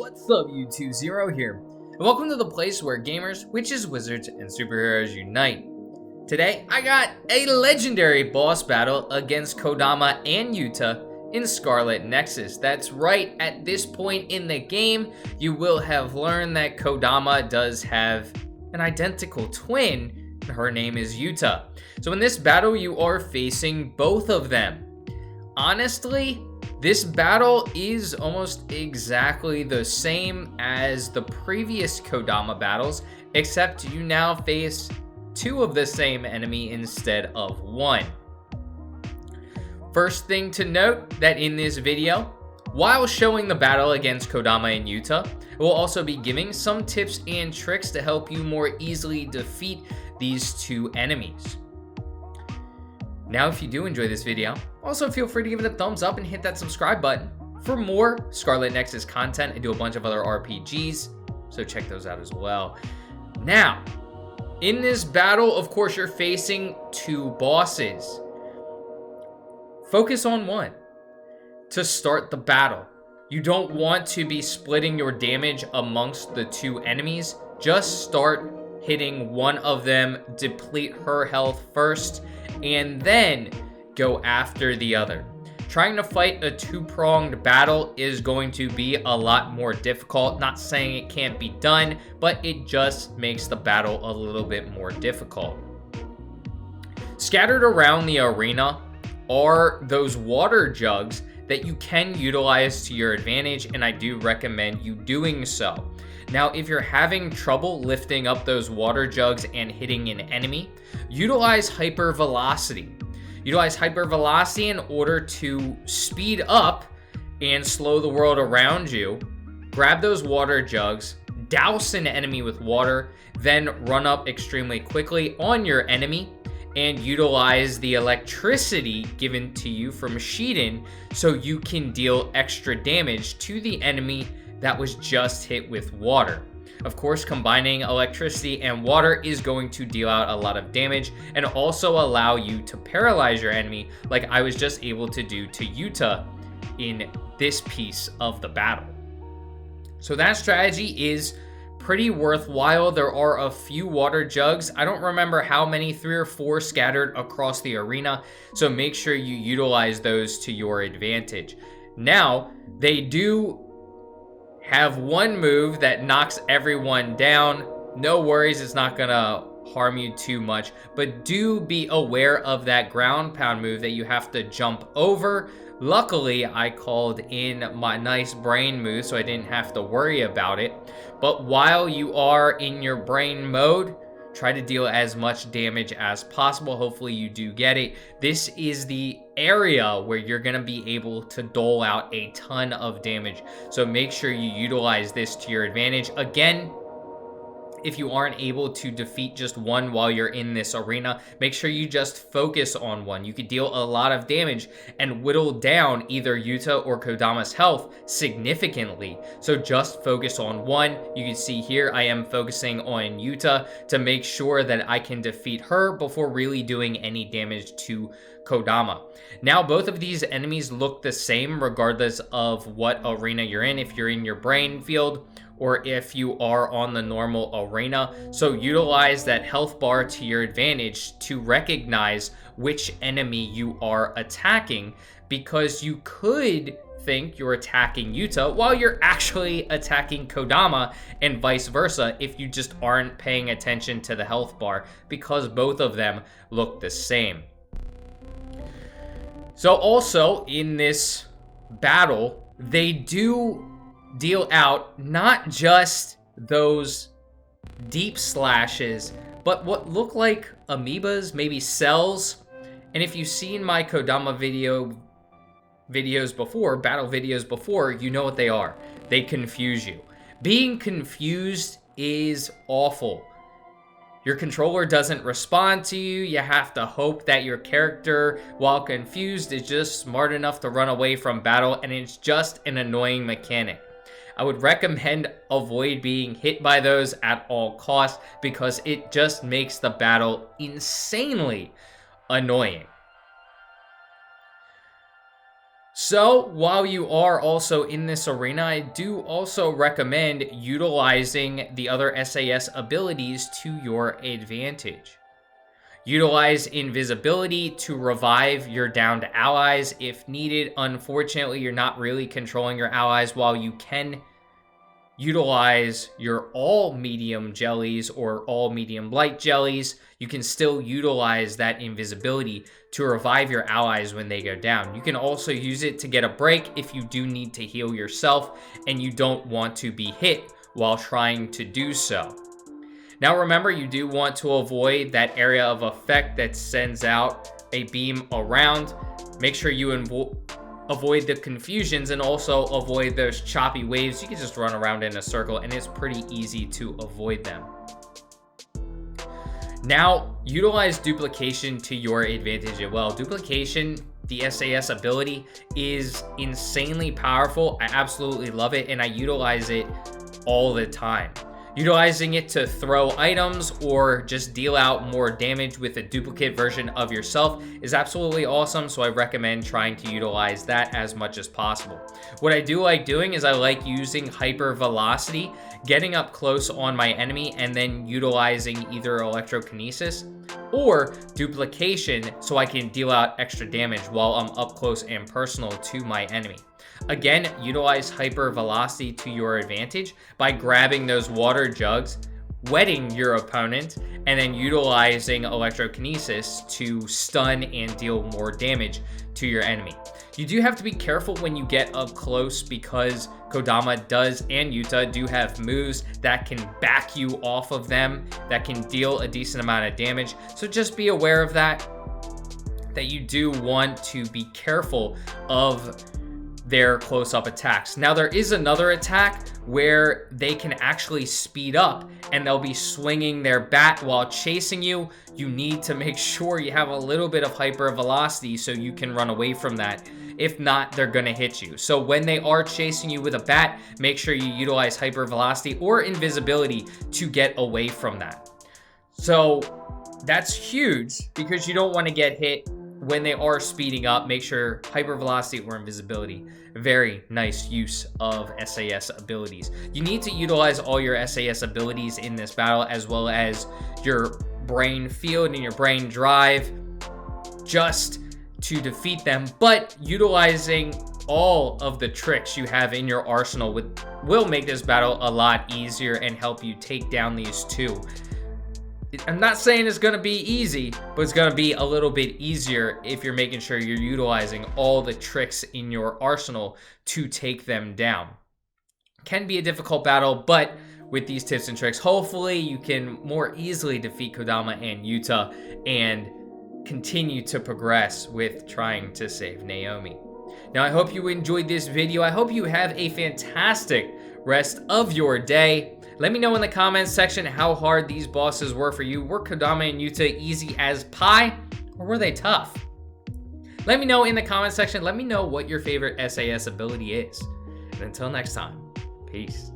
What's up, YouTube Zero here, and welcome to the place where gamers, witches, wizards, and superheroes unite. Today, I got a legendary boss battle against Kodama and Yuta in Scarlet Nexus. That's right, at this point in the game, you will have learned that Kodama does have an identical twin, and her name is Yuta. So in this battle, you are facing both of them. Honestly, this battle is almost exactly the same as the previous Kodama battles, except you now face two of the same enemy instead of one. First thing to note, that in this video, while showing the battle against Kodama and Yuta, I will also be giving some tips and tricks to help you more easily defeat these two enemies. Now, if you do enjoy this video, also feel free to give it a thumbs up and hit that subscribe button for more Scarlet Nexus content. I do a bunch of other RPGs, so check those out as well. Now, in this battle, of course, you're facing two bosses. Focus on one to start the battle. You don't want to be splitting your damage amongst the two enemies. Just start hitting one of them, deplete her health first, and then go after the other. Trying to fight a two-pronged battle is going to be a lot more difficult. Not saying it can't be done, but it just makes the battle a little bit more difficult. Scattered around the arena are those water jugs that you can utilize to your advantage, and I do recommend you doing so. Now, if you're having trouble lifting up those water jugs and hitting an enemy, utilize hypervelocity. Utilize hypervelocity in order to speed up and slow the world around you. Grab those water jugs, douse an enemy with water, then run up extremely quickly on your enemy and utilize the electricity given to you from Shiden so you can deal extra damage to the enemy that was just hit with water. Of course, combining electricity and water is going to deal out a lot of damage and also allow you to paralyze your enemy like I was just able to do to Yuta in this piece of the battle. So that strategy is pretty worthwhile. There are a few water jugs. I don't remember how many, 3 or 4 scattered across the arena. So make sure you utilize those to your advantage. Now, they do have one move that knocks everyone down. No worries, it's not gonna harm you too much, but do be aware of that ground pound move that you have to jump over. Luckily, I called in my nice brain move, so I didn't have to worry about it. But while you are in your brain mode, try to deal as much damage as possible. Hopefully you do get it. This is the area where you're going to be able to dole out a ton of damage. So make sure you utilize this to your advantage. Again, if you aren't able to defeat just one while you're in this arena, make sure you just focus on one. You could deal a lot of damage and whittle down either Yuta or Kodama's health significantly. So just focus on one. You can see here I am focusing on Yuta to make sure that I can defeat her before really doing any damage to Kodama. Now, both of these enemies look the same regardless of what arena you're in, if you're in your brain field or if you are on the normal arena. So utilize that health bar to your advantage to recognize which enemy you are attacking, because you could think you're attacking Yuta while you're actually attacking Kodama, and vice versa if you just aren't paying attention to the health bar, because both of them look the same. So also in this battle, they do deal out not just those deep slashes, but what look like amoebas, maybe cells. And if you've seen my Kodama videos before, battle videos before, you know what they are. They confuse you. Being confused is awful. Your controller doesn't respond to you. You have to hope that your character, while confused, is just smart enough to run away from battle, and it's just an annoying mechanic. I would recommend avoid being hit by those at all costs, because it just makes the battle insanely annoying. So while you are also in this arena, I do also recommend utilizing the other SAS abilities to your advantage. Utilize invisibility to revive your downed allies if needed. Unfortunately, you're not really controlling your allies. While you can utilize your all medium jellies or all medium light jellies, you can still utilize that invisibility to revive your allies when they go down. You can also use it to get a break if you do need to heal yourself and you don't want to be hit while trying to do so. Now remember, you do want to avoid that area of effect that sends out a beam around. Make sure you avoid the confusions and also avoid those choppy waves. You can just run around in a circle and it's pretty easy to avoid them. Now, utilize duplication to your advantage as well. Duplication, the SAS ability, is insanely powerful. I absolutely love it and I utilize it all the time. Utilizing it to throw items or just deal out more damage with a duplicate version of yourself is absolutely awesome, so I recommend trying to utilize that as much as possible. What I do like doing is I like using hyper velocity, getting up close on my enemy, and then utilizing either electrokinesis or duplication so I can deal out extra damage while I'm up close and personal to my enemy. Again, utilize hyper velocity to your advantage by grabbing those water jugs, wetting your opponent, and then utilizing electrokinesis to stun and deal more damage to your enemy. You do have to be careful when you get up close because Kodama does and Yuta do have moves that can back you off of them, that can deal a decent amount of damage. So just be aware of that you do want to be careful of their close-up attacks. Now there is another attack where they can actually speed up and they'll be swinging their bat while chasing you. You need to make sure you have a little bit of hyper velocity so you can run away from that. If not, they're gonna hit you. So when they are chasing you with a bat, make sure you utilize hyper velocity or invisibility to get away from that. So that's huge because you don't want to get hit when they are speeding up. Make sure hyper velocity or invisibility. Very nice use of SAS abilities. You need to utilize all your SAS abilities in this battle, as well as your brain field and your brain drive, just to defeat them. But utilizing all of the tricks you have in your arsenal will make this battle a lot easier and help you take down these two. I'm not saying it's going to be easy, but it's going to be a little bit easier if you're making sure you're utilizing all the tricks in your arsenal to take them down. Can be a difficult battle, but with these tips and tricks, hopefully you can more easily defeat Kodama and Yuta and continue to progress with trying to save Naomi. Now, I hope you enjoyed this video. I hope you have a fantastic rest of your day. Let me know in the comments section how hard these bosses were for you. Were Kodama and Yuta easy as pie, or were they tough? Let me know in the comments section. Let me know what your favorite SAS ability is. And until next time, peace.